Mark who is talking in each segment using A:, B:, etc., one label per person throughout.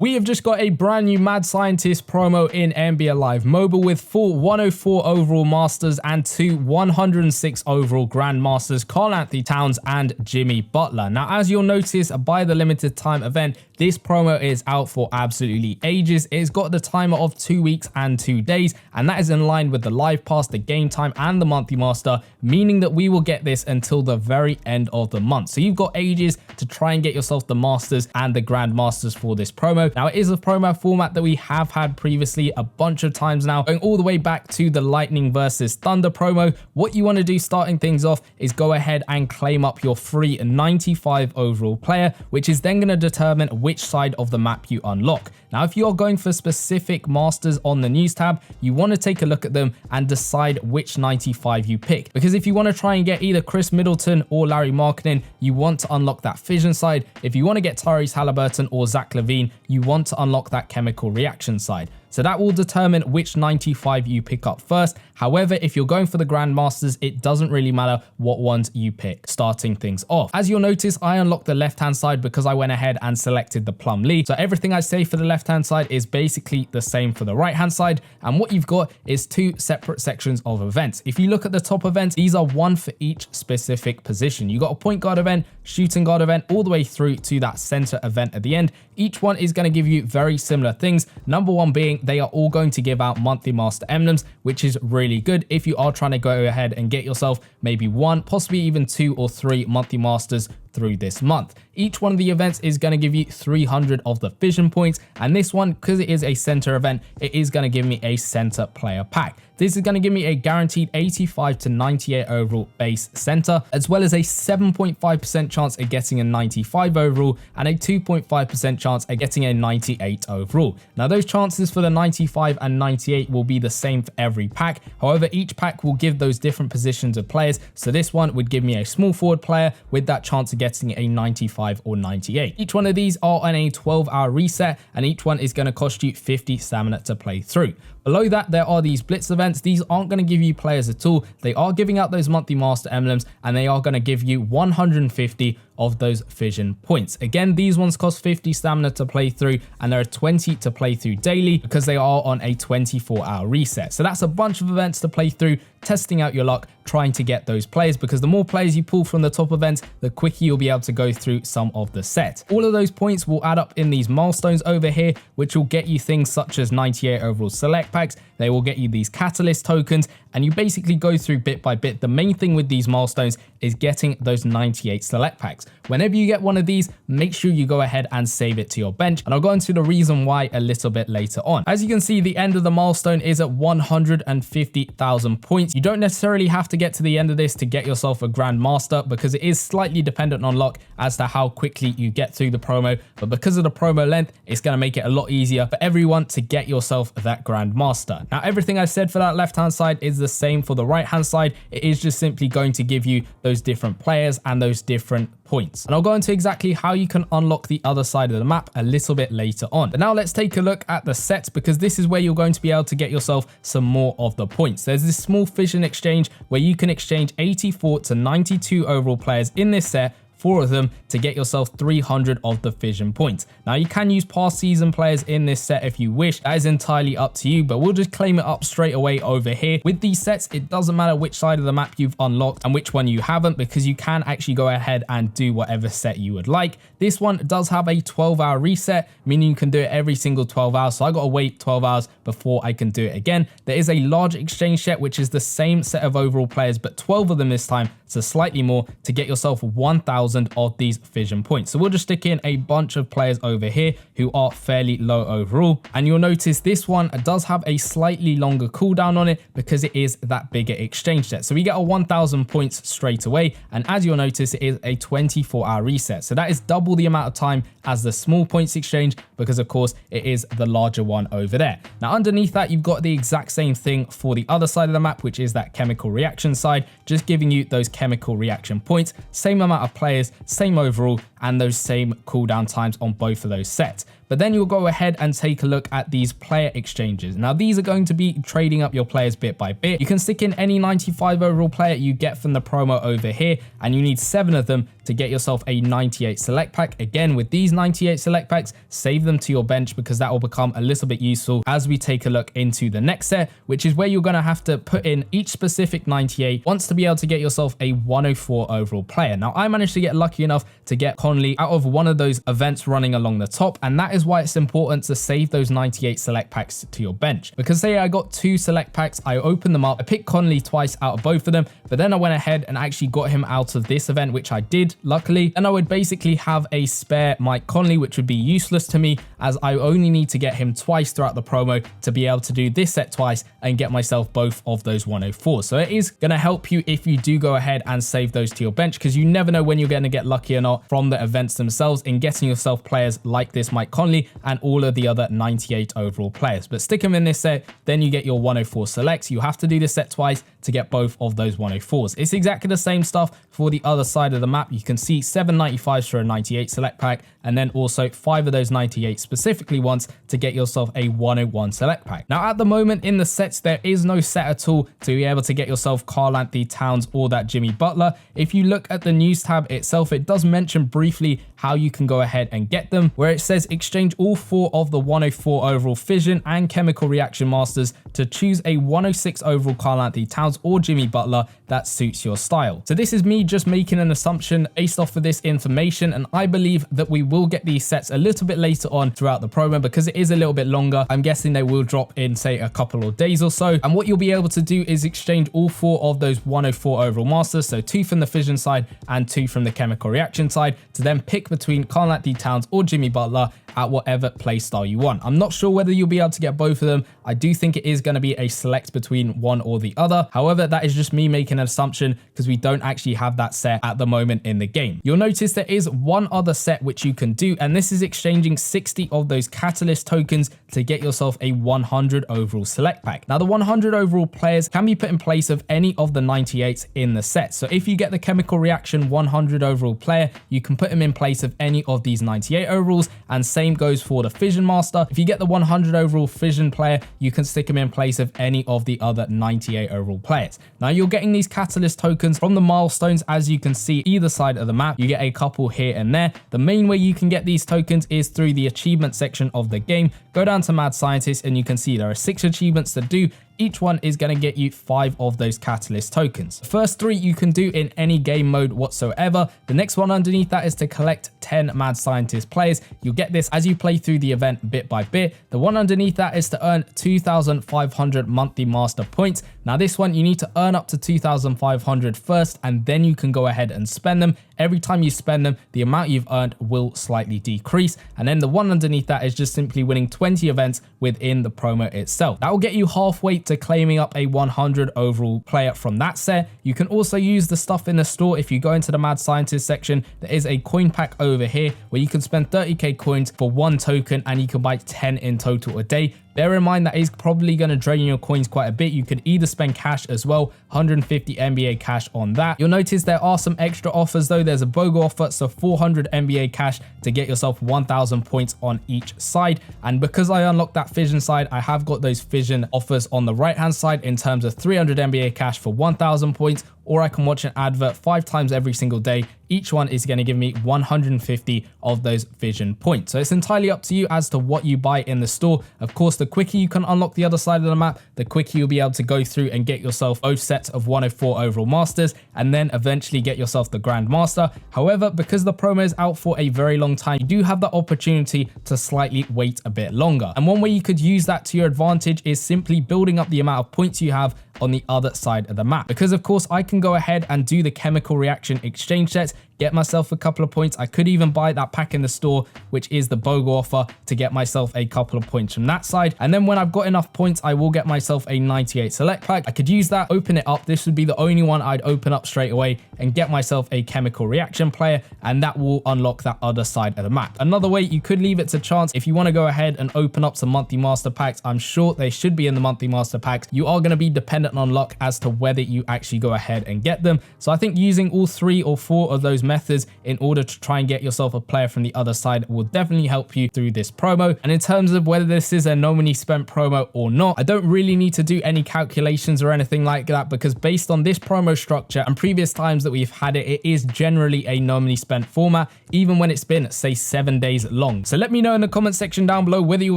A: We have just got a brand new Mad Scientist promo in NBA Live Mobile with 4 104 overall Masters and 2 106 overall Grandmasters, Karl-Anthony Towns and Jimmy Butler. Now, as you'll notice by the limited time event, this promo is out for absolutely ages. It's got the timer of 2 weeks and 2 days, and that is in line with the live pass, the game time, and the monthly master, meaning that we will get this until the very end of the month. So you've got ages to try and get yourself the Masters and the Grandmasters for this promo. Now, it is a promo format that we have had previously a bunch of times now, going all the way back to the Lightning versus Thunder promo. What you want to do starting things off is go ahead and claim up your free 95 overall player, which is then going to determine which side of the map you unlock. Now, if you're going for specific Masters on the news tab, you want to take a look at them and decide which 95 you pick. Because if you want to try and get either Chris Middleton or Larry Markkinen, you want to unlock that fission side. If you want to get Tyrese Halliburton or Zach LaVine, you want to unlock that chemical reaction side. So that will determine which 95 you pick up first. However, if you're going for the Grandmasters, it doesn't really matter what ones you pick starting things off. As you'll notice, I unlocked the left-hand side because I went ahead and selected the Plum Lee. So everything I say for the left-hand side is basically the same for the right-hand side. And what you've got is 2 separate sections of events. If you look at the top events, these are 1 for each specific position. You got a point guard event, shooting guard event, all the way through to that center event at the end. Each one is going to give you very similar things. Number 1 being they are all going to give out monthly master emblems, which is really good if you are trying to go ahead and get yourself maybe 1, possibly even 2 or 3 monthly masters through this month. Each one of the events is going to give you 300 of the fission points, and this one, because it is a center event, it is going to give me a center player pack. This is going to give me a guaranteed 85 to 98 overall base center, as well as a 7.5% chance of getting a 95 overall and a 2.5% chance of getting a 98 overall. Now, those chances for the 95 and 98 will be the same for every pack. However, each pack will give those different positions of players. So this one would give me a small forward player with that chance of getting a 95 or 98. Each one of these are on a 12-hour reset, and each one is going to cost you 50 stamina to play through. Below that, there are these blitz events. These aren't going to give you players at all. They are giving out those monthly master emblems, and they are going to give you 150 of those fission points. Again, these ones cost 50 stamina to play through, and there are 20 to play through daily because they are on a 24-hour reset. So that's a bunch of events to play through, testing out your luck, trying to get those players, because the more players you pull from the top events, the quicker you'll be able to go through some of the set. All of those points will add up in these milestones over here, which will get you things such as 98 overall select packs. They will get you these catalyst tokens, and you basically go through bit by bit. The main thing with these milestones is getting those 98 select packs. Whenever you get one of these, make sure you go ahead and save it to your bench, and I'll go into the reason why a little bit later on. As you can see, the end of the milestone is at 150,000 points. You don't necessarily have to get to the end of this to get yourself a Grandmaster, because it is slightly dependent on luck as to how quickly you get through the promo, but because of the promo length, it's going to make it a lot easier for everyone to get yourself that Grandmaster. Now, everything I said for that left-hand side is the same for the right-hand side. It is just simply going to give you those different players and those different points. And I'll go into exactly how you can unlock the other side of the map a little bit later on. But now let's take a look at the sets, because this is where you're going to be able to get yourself some more of the points. There's this small fission exchange where you can exchange 84 to 92 overall players in this set, 4 of them, to get yourself 300 of the fission points. Now, you can use past season players in this set if you wish. That is entirely up to you, but we'll just claim it up straight away over here. With these sets, it doesn't matter which side of the map you've unlocked and which one you haven't, because you can actually go ahead and do whatever set you would like. This one does have a 12-hour reset, meaning you can do it every single 12 hours. So I got to wait 12 hours before I can do it again. There is a large exchange set, which is the same set of overall players, but 12 of them this time, so slightly more, to get yourself 1,000 of these fission points. So we'll just stick in a bunch of players over here who are fairly low overall, and you'll notice this one does have a slightly longer cooldown on it because it is that bigger exchange set. So we get a 1,000 points straight away, and as you'll notice, it is a 24-hour reset. So that is double the amount of time as the small points exchange, because of course it is the larger one over there. Now, underneath that, you've got the exact same thing for the other side of the map, which is that chemical reaction side, just giving you those chemical reaction points, same amount of players, same overall, and those same cooldown times on both of those sets. But then you'll go ahead and take a look at these player exchanges. Now these are going to be trading up your players bit by bit. You can stick in any 95 overall player you get from the promo over here, and you need 7 of them to get yourself a 98 select pack. Again, with these 98 select packs, save them to your bench because that will become a little bit useful as we take a look into the next set, which is where you're going to have to put in each specific 98 once to be able to get yourself a 104 overall player. Now I managed to get lucky enough to get Conley out of one of those events running along the top, and that is why it's important to save those 98 select packs to your bench. Because say I got 2 select packs, I opened them up, I picked Conley twice out of both of them, but then I went ahead and actually got him out of this event, which I did luckily, and I would basically have a spare Mike Conley, which would be useless to me as I only need to get him twice throughout the promo to be able to do this set twice and get myself both of those 104s. So it is going to help you if you do go ahead and save those to your bench, because you never know when you're going to get lucky or not from the events themselves in getting yourself players like this Mike Conley and all of the other 98 overall players. But stick them in this set, then you get your 104 selects. You have to do this set twice to get both of those 104s. It's exactly the same stuff for the other side of the map. You can see 7 95s for a 98 select pack, and then also 5 of those 98 specifically ones to get yourself a 101 select pack. Now at the moment in the sets, there is no set at all to be able to get yourself Karl-Anthony Towns or that Jimmy Butler. If you look at the news tab itself, it does mention briefly how you can go ahead and get them, where it says exchange all 4 of the 104 overall fission and chemical reaction masters to choose a 106 overall Karl-Anthony Towns or Jimmy Butler that suits your style. So this is me just making an assumption based off of this information, and I believe that we will get these sets a little bit later on throughout the promo because it is a little bit longer. I'm guessing they will drop in say a couple of days or so, and what you'll be able to do is exchange all 4 of those 104 overall masters, so 2 from the fission side and 2 from the chemical reaction side, to then pick between Karl-Anthony Towns or Jimmy Butler at whatever play style you want. I'm not sure whether you'll be able to get both of them. I do think it is going to be a select between one or the other. However, that is just me making an assumption because we don't actually have that set at the moment in the game. You'll notice there is one other set which you can do, and this is exchanging 60 of those catalyst tokens to get yourself a 100 overall select pack. Now the 100 overall players can be put in place of any of the 98s in the set. So if you get the chemical reaction 100 overall player, you can put him in place of any of these 98 overalls, and same goes for the fission master. If you get the 100 overall fission player, you can stick him in place of any of the other 98 overall players. Now you're getting these catalyst tokens from the milestones, as you can see either side of the map. You get a couple here and there. The main way you can get these tokens is through the achievement section of the game. Go down to Mad Scientist and you can see there are 6 achievements to do. Each one is going to get you 5 of those catalyst tokens. The first 3 you can do in any game mode whatsoever. The next one underneath that is to collect 10 Mad Scientist players. You'll get this as you play through the event bit by bit. The one underneath that is to earn 2,500 monthly master points. Now this one you need to earn up to 2,500 first, and then you can go ahead and spend them. Every time you spend them, the amount you've earned will slightly decrease. And then the one underneath that is just simply winning 20 events within the promo itself. That will get you halfway to claiming up a 100 overall player from that set. You can also use the stuff in the store. If you go into the Mad Scientist section, there is a coin pack over here where you can spend 30k coins for 1 token, and you can buy 10 in total a day. Bear in mind that is probably going to drain your coins quite a bit. You could either spend cash as well, 150 NBA cash on that. You'll notice there are some extra offers though. There's a BOGO offer, so 400 NBA cash to get yourself 1,000 points on each side. And because I unlocked that fission side, I have got those fission offers on the right hand side in terms of 300 NBA cash for 1,000 points, or I can watch an advert 5 times every single day. Each one is going to give me 150 of those fission points. So it's entirely up to you as to what you buy in the store. Of course, the quicker you can unlock the other side of the map, the quicker you'll be able to go through and get yourself both sets of 104 overall masters, and then eventually get yourself the Grand Master. However, because the promo is out for a very long time, you do have the opportunity to slightly wait a bit longer. And one way you could use that to your advantage is simply building up the amount of points you have on the other side of the map. Because of course I can go ahead and do the chemical reaction exchange sets, get myself a couple of points. I could even buy that pack in the store, which is the BOGO offer, to get myself a couple of points from that side. And then when I've got enough points, I will get myself a 98 select pack. I could use that, open it up. This would be the only one I'd open up straight away and get myself a chemical reaction player, and that will unlock that other side of the map. Another way, you could leave it to chance. If you want to go ahead and open up some monthly master packs, I'm sure they should be in the monthly master packs. You are going to be dependent dependent on luck as to whether you actually go ahead and get them. So I think using all 3 or 4 of those methods in order to try and get yourself a player from the other side will definitely help you through this promo. And in terms of whether this is a no money spent promo or not, I don't really need to do any calculations or anything like that, because based on this promo structure and previous times that we've had it, it is generally a no money spent format, even when it's been, say, 7 days long. So let me know in the comment section down below whether you're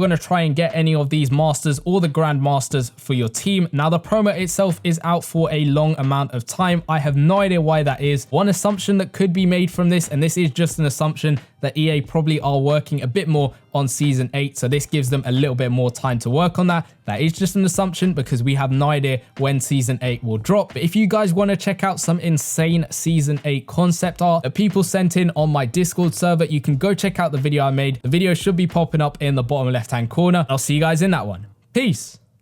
A: going to try and get any of these masters or the grand masters for your team. Now, the promo itself is out for a long amount of time. I have no idea why that is. One assumption that could be made from this, and this is just an assumption, that EA probably are working a bit more on season 8, so this gives them a little bit more time to work on that. That is just an assumption because we have no idea when season 8 will drop. But if you guys want to check out some insane season 8 concept art that people sent in on my Discord server, you can go check out the video I made. The video should be popping up in the bottom left hand corner. I'll see you guys in that one. Peace.